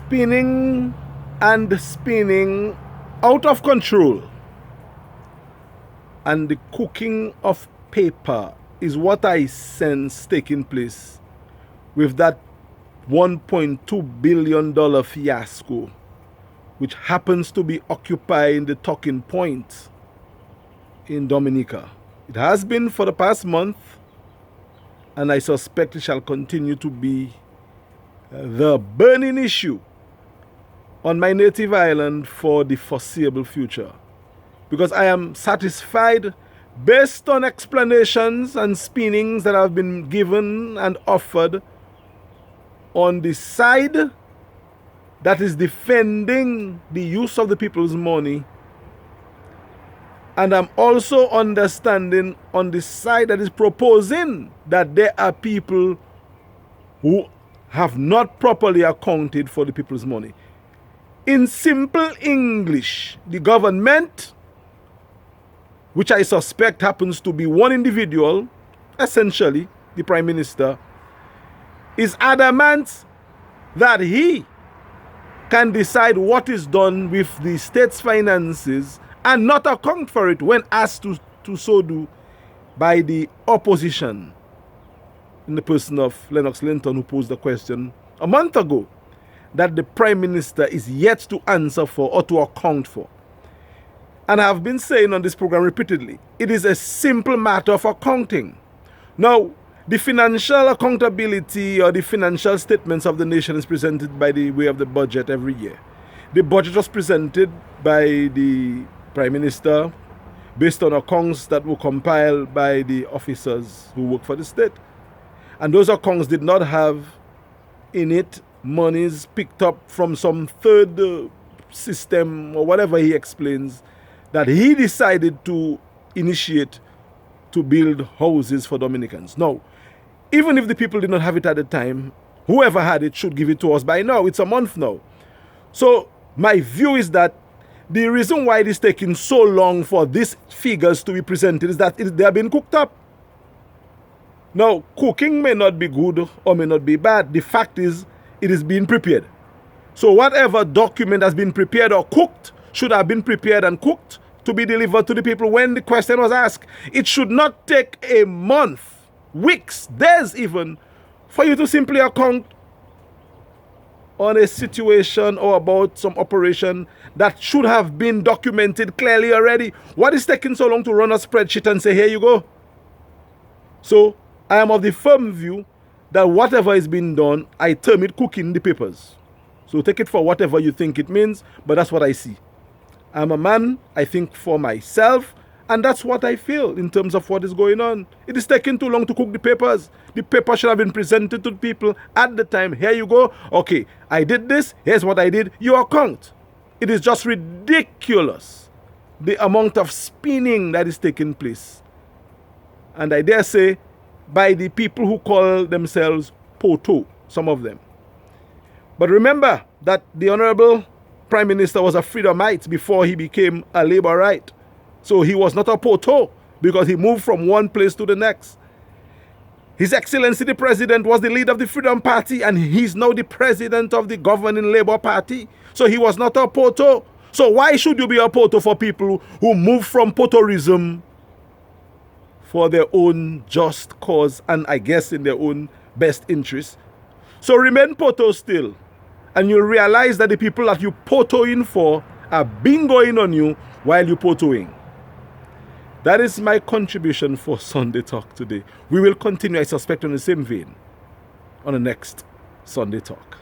spinning and spinning out of control. And the cooking of paper is what I sense taking place with that $1.2 billion fiasco, which happens to be occupying the talking point in Dominica. It has been for the past month, and I suspect it shall continue to be the burning issue on my native island for the foreseeable future. Because I am satisfied, based on explanations and spinnings that have been given and offered on the side that is defending the use of the people's money. And I'm also understanding on the side that is proposing that there are people who have not properly accounted for the people's money. In simple English, the government, which I suspect happens to be one individual, essentially the Prime Minister, is adamant that he can decide what is done with the state's finances and not account for it when asked to so do by the opposition, in the person of Lennox Linton, who posed the question a month ago that the Prime Minister is yet to answer for or to account for. And I have been saying on this program repeatedly, it is a simple matter of accounting. Now, the financial accountability or the financial statements of the nation is presented by the way of the budget every year. The budget was presented by the Prime Minister based on accounts that were compiled by the officers who work for the state. And those accounts did not have in it monies picked up from some third system or whatever he explains that he decided to initiate to build houses for Dominicans. Now, even if the people did not have it at the time, whoever had it should give it to us by now. It's a month now. So my view is that the reason why it is taking so long for these figures to be presented is that they have been cooked up. Now, cooking may not be good or may not be bad. The fact is, it is being prepared. So whatever document has been prepared or cooked should have been prepared and cooked to be delivered to the people when the question was asked. It should not take a month, weeks, days even, for you to simply account on a situation or about some operation that should have been documented clearly already. What is taking so long to run a spreadsheet and say, here you go? So I am of the firm view that whatever is being done, I term it cooking the papers. So take it for whatever you think it means, but that's what I see. I'm a man, I think for myself, and that's what I feel in terms of what is going on. It is taking too long to cook the papers. The paper should have been presented to the people at the time. Here you go. Okay, I did this. Here's what I did. You account. It is just ridiculous, the amount of spinning that is taking place. And I dare say, by the people who call themselves Poto, some of them. But remember that the Honorable Prime Minister was a Freedomite before he became a Labourite. So he was not a Poto because he moved from one place to the next. His Excellency the President was the leader of the Freedom Party and he's now the president of the governing Labour Party. So he was not a Poto. So why should you be a Poto for people who move from Potoism for their own just cause and I guess in their own best interest? So remain Poto still. And you'll realize that the people that you Potoing for are bingoing on you while you're Potoing. That is my contribution for Sunday Talk today. We will continue, I suspect, on the same vein on the next Sunday Talk.